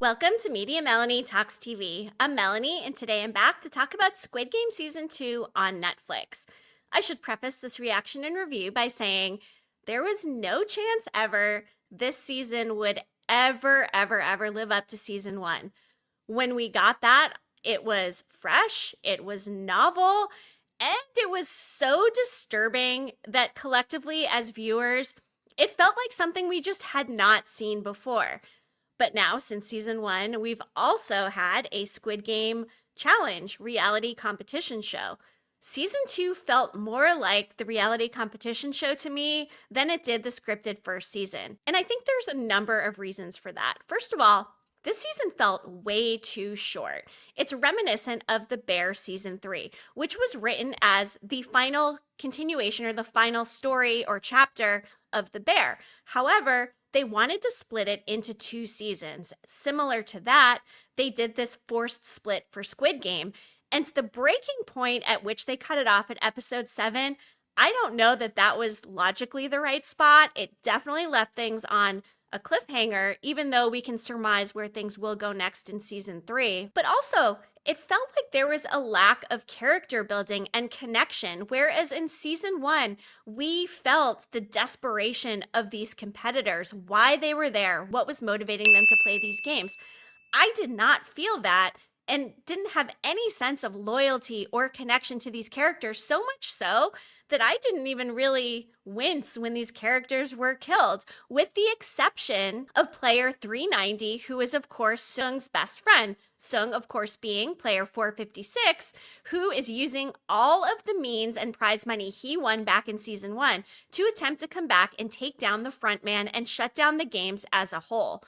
Welcome to Media Melanie Talks TV. I'm Melanie, and today I'm back to talk about Squid Game Season 2 on Netflix. I should preface this reaction and review by saying there was no chance ever this season would ever live up to Season 1. When we got that, it was fresh, it was novel, and it was so disturbing that collectively as viewers, it felt like something we just had not seen before. But now, since season 1, we've also had a Squid Game challenge reality competition show. Season 2 felt more like the reality competition show to me than it did the scripted first season. And I think there's a number of reasons for that. First of all, this season felt way too short. It's reminiscent of The Bear season 3, which was written as the final continuation or the final story or chapter of The Bear. However, they wanted to split it into 2 seasons. Similar to that, they did this forced split for Squid Game. And the breaking point at which they cut it off at episode 7, I don't know that that was logically the right spot. It definitely left things on a cliffhanger, even though we can surmise where things will go next in season 3. But also, it felt like there was a lack of character building and connection, whereas in season 1, we felt the desperation of these competitors, why they were there, what was motivating them to play these games. I did not feel that and didn't have any sense of loyalty or connection to these characters, so much so that I didn't even really wince when these characters were killed, with the exception of player 390, who is, of course, Sung's best friend. Sung, of course, being player 456, who is using all of the means and prize money he won back in season 1 to attempt to come back and take down the frontman and shut down the games as a whole.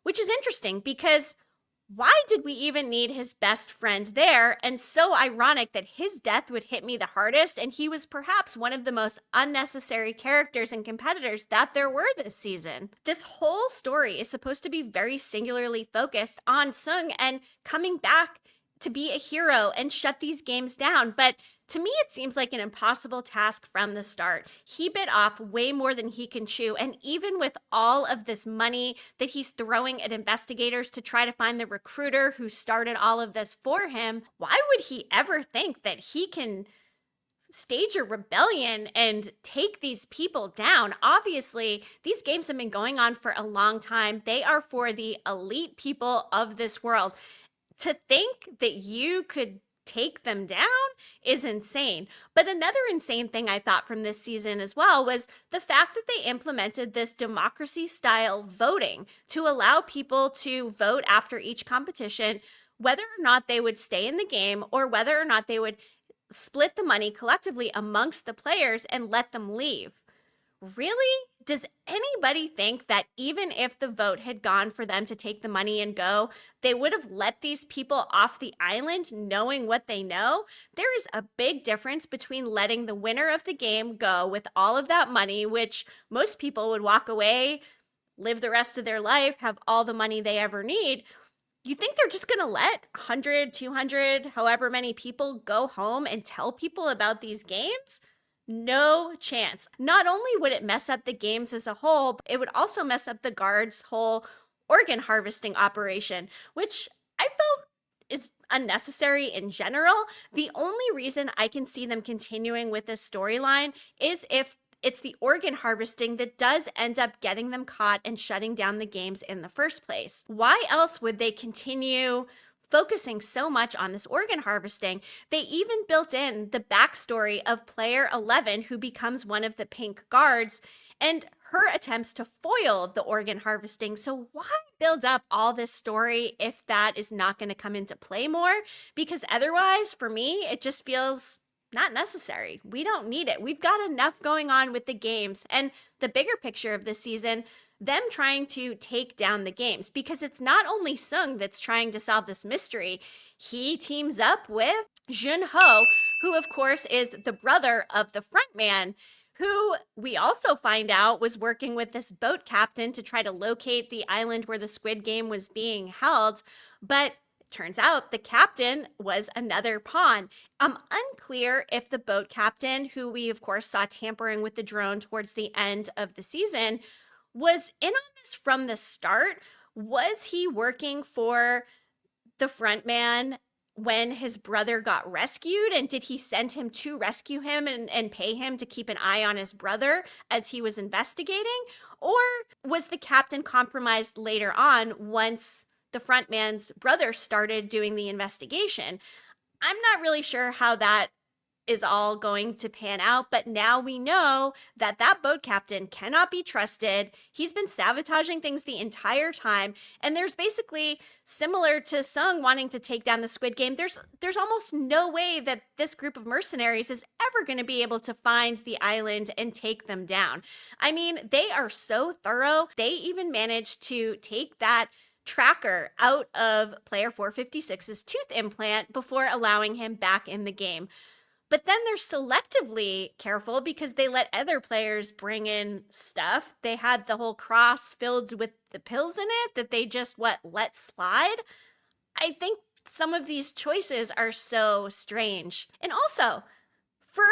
Which is interesting because why did we even need his best friend there? And so ironic that his death would hit me the hardest, and he was perhaps one of the most unnecessary characters and competitors that there were this season. This whole story is supposed to be very singularly focused on Sung and coming back to be a hero and shut these games down. But to me, it seems like an impossible task from the start. He bit off way more than he can chew. And even with all of this money that he's throwing at investigators to try to find the recruiter who started all of this for him, why would he ever think that he can stage a rebellion and take these people down? Obviously, these games have been going on for a long time. They are for the elite people of this world. To think that you could take them down is insane. But another insane thing I thought from this season as well was the fact that they implemented this democracy style voting to allow people to vote after each competition, whether or not they would stay in the game or whether or not they would split the money collectively amongst the players and let them leave. Really? Does anybody think that even if the vote had gone for them to take the money and go, they would have let these people off the island knowing what they know? There is a big difference between letting the winner of the game go with all of that money, which most people would walk away, live the rest of their life, have all the money they ever need. You think they're just going to let 100, 200, however many people go home and tell people about these games? No chance. Not only would it mess up the games as a whole, it would also mess up the guards' whole organ harvesting operation, which I felt is unnecessary in general. The only reason I can see them continuing with this storyline is if it's the organ harvesting that does end up getting them caught and shutting down the games in the first place. Why else would they continue focusing so much on this organ harvesting? They even built in the backstory of player 11, who becomes one of the pink guards, and her attempts to foil the organ harvesting. So why build up all this story if that is not going to come into play more? Because otherwise, for me, it just feels not necessary. We don't need it. We've got enough going on with the games. And the bigger picture of this season, them trying to take down the games, because it's not only Sung that's trying to solve this mystery. He teams up with Jun Ho, who of course is the brother of the frontman, who we also find out was working with this boat captain to try to locate the island where the Squid Game was being held. But turns out the captain was another pawn. I'm unclear if the boat captain, who we of course saw tampering with the drone towards the end of the season, was in on this from the start, Was he working for the front man when his brother got rescued? And did he send him to rescue him and pay him to keep an eye on his brother as he was investigating? Or was the captain compromised later on once the front man's brother started doing the investigation? I'm not really sure how that is all going to pan out, but now we know that that boat captain cannot be trusted. He's been sabotaging things the entire time, and there's basically, similar to Sung wanting to take down the Squid Game, there's almost no way that this group of mercenaries is ever going to be able to find the island and take them down. I mean, they are so thorough. They even managed to take that tracker out of player 456's tooth implant before allowing him back in the game. But then they're selectively careful because they let other players bring in stuff. They had the whole cross filled with the pills in it that they just let slide. I think some of these choices are so strange. And also, for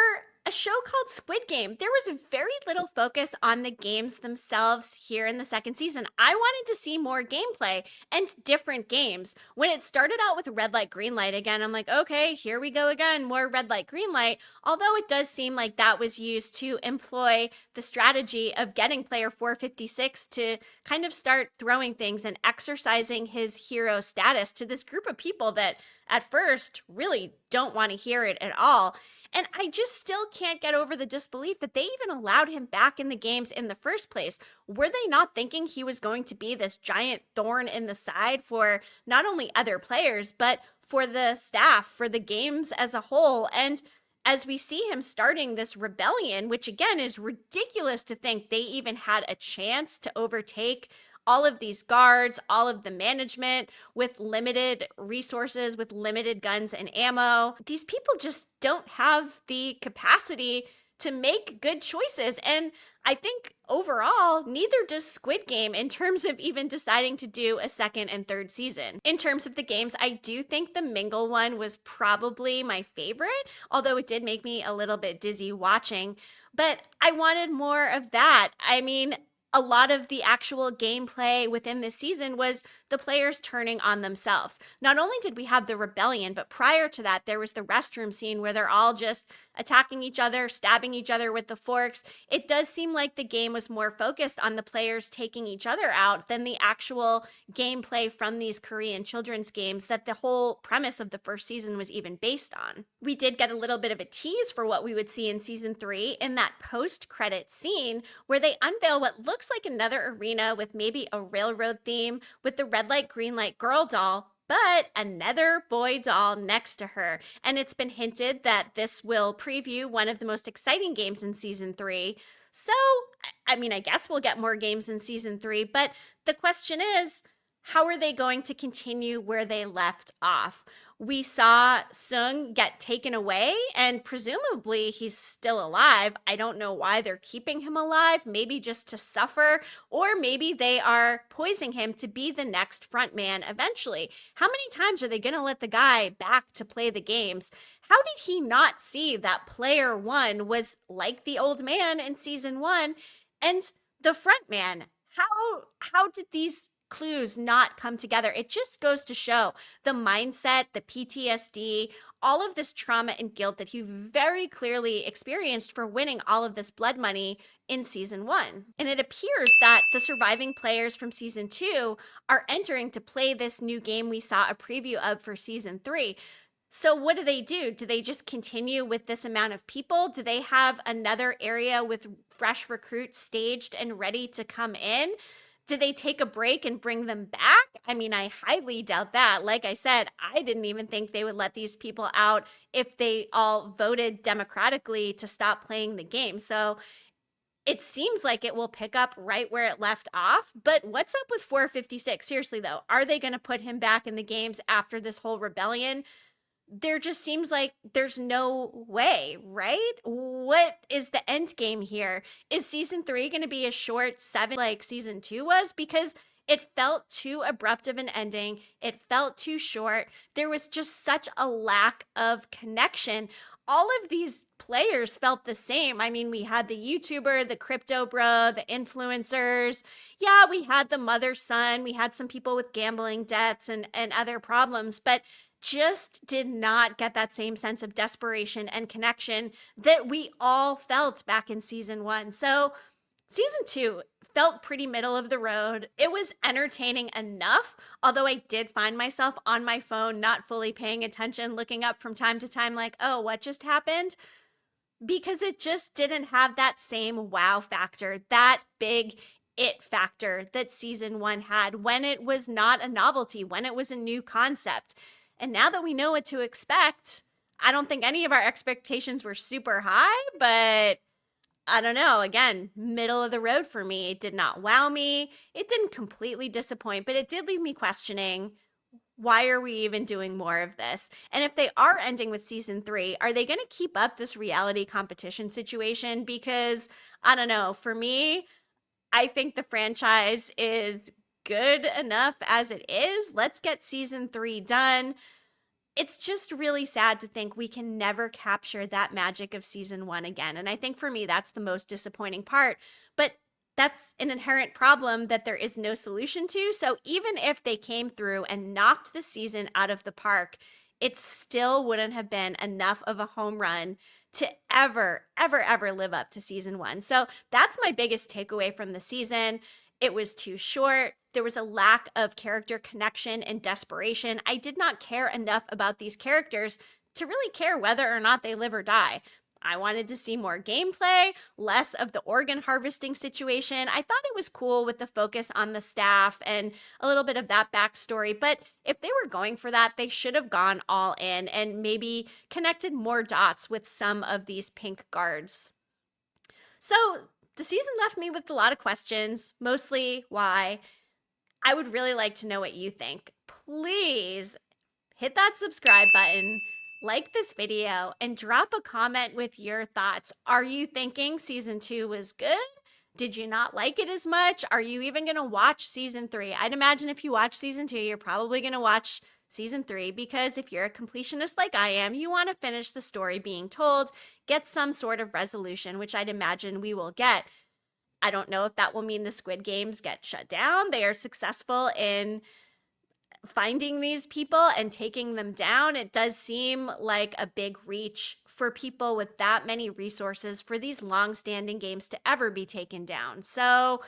a show called Squid Game, there was very little focus on the games themselves here in the second season. I wanted to see more gameplay and different games. When it started out with red light, green light again, I'm like, okay, here we go again, more red light, green light. Although it does seem like that was used to employ the strategy of getting player 456 to kind of start throwing things and exercising his hero status to this group of people that at first really don't want to hear it at all. And I just still can't get over the disbelief that they even allowed him back in the games in the first place. Were they not thinking he was going to be this giant thorn in the side for not only other players, but for the staff, for the games as a whole? And as we see him starting this rebellion, which again is ridiculous to think they even had a chance to overtake all of these guards, all of the management with limited resources, with limited guns and ammo. These people just don't have the capacity to make good choices. And I think overall, neither does Squid Game in terms of even deciding to do a second and third season. In terms of the games, I do think the Mingle one was probably my favorite, although it did make me a little bit dizzy watching. But I wanted more of that. I mean, a lot of the actual gameplay within this season was the players turning on themselves. Not only did we have the rebellion, but prior to that, there was the restroom scene where they're all just attacking each other, stabbing each other with the forks. It does seem like the game was more focused on the players taking each other out than the actual gameplay from these Korean children's games that the whole premise of the first season was even based on. We did get a little bit of a tease for what we would see in season 3 in that post-credit scene where they unveil what looks like another arena with maybe a railroad theme with the red light, green light girl doll, but another boy doll next to her. And it's been hinted that this will preview one of the most exciting games in season 3. So, I mean, I guess we'll get more games in season 3, but the question is, how are they going to continue where they left off? We saw Sung get taken away, and presumably he's still alive. I don't know why they're keeping him alive, maybe just to suffer, or maybe they are poisoning him to be the next front man eventually. How many times are they going to let the guy back to play the games? How did he not see that player 1 was like the old man in season 1 and the front man? How did these clues not come together? It just goes to show the mindset, the PTSD, all of this trauma and guilt that he very clearly experienced for winning all of this blood money in season 1. And it appears that the surviving players from season 2 are entering to play this new game we saw a preview of for season 3. So what do? Do they just continue with this amount of people? Do they have another area with fresh recruits staged and ready to come in? Did they take a break and bring them back? I mean, I highly doubt that. Like I said, I didn't even think they would let these people out if they all voted democratically to stop playing the game. So it seems like it will pick up right where it left off. But what's up with 456? Seriously, though, are they going to put him back in the games after this whole rebellion? There just seems like there's no way, right? What is the end game here? Is season 3 going to be a short 7 like season 2 was? Because it felt too abrupt of an ending. It felt too short. There was just such a lack of connection all of these players felt the same. I mean, we had the YouTuber, the crypto bro, the influencers. Yeah, we had the mother son. We had some people with gambling debts and other problems, but just did not get that same sense of desperation and connection that we all felt back in season one. So season two felt pretty middle of the road. It was entertaining enough, although I did find myself on my phone, not fully paying attention, looking up from time to time, like, oh, what just happened? Because it just didn't have that same wow factor, that big it factor that season one had when it was not a novelty, when it was a new concept. And now that we know what to expect, I don't think any of our expectations were super high, but I don't know. Again, middle of the road for me. It did not wow me. It didn't completely disappoint, but it did leave me questioning, why are we even doing more of this? And if they are ending with season three, are they going to keep up this reality competition situation? Because I don't know. For me, I think the franchise is good enough as it is. Let's get season three done. It's just really sad to think we can never capture that magic of season one again. And I think for me, that's the most disappointing part. But that's an inherent problem that there is no solution to. So even if they came through and knocked the season out of the park, it still wouldn't have been enough of a home run to ever live up to season one. So that's my biggest takeaway from the season. It was too short. There was a lack of character connection and desperation. I did not care enough about these characters to really care whether or not they live or die. I wanted to see more gameplay, less of the organ harvesting situation. I thought it was cool with the focus on the staff and a little bit of that backstory. But if they were going for that, they should have gone all in and maybe connected more dots with some of these pink guards. So the season left me with a lot of questions, mostly why. I would really like to know what you think. Please hit that subscribe button, like this video, and drop a comment with your thoughts. Are you thinking season two was good? Did you not like it as much? Are you even going to watch season three? I'd imagine if you watch season two, you're probably going to watch season three because if you're a completionist like I am, you want to finish the story being told, get some sort of resolution, which I'd imagine we will get. I don't know if that will mean the Squid Games get shut down. They are successful in finding these people and taking them down. It does seem like a big reach for people with that many resources for these long-standing games to ever be taken down. So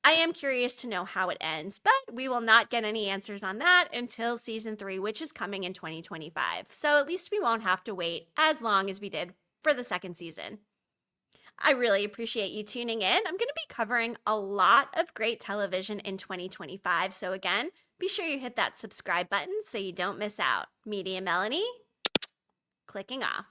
I am curious to know how it ends, but we will not get any answers on that until season three, which is coming in 2025. So at least we won't have to wait as long as we did for the second season. I really appreciate you tuning in. I'm going to be covering a lot of great television in 2025. So again, be sure you hit that subscribe button so you don't miss out. Media Melanie, clicking off.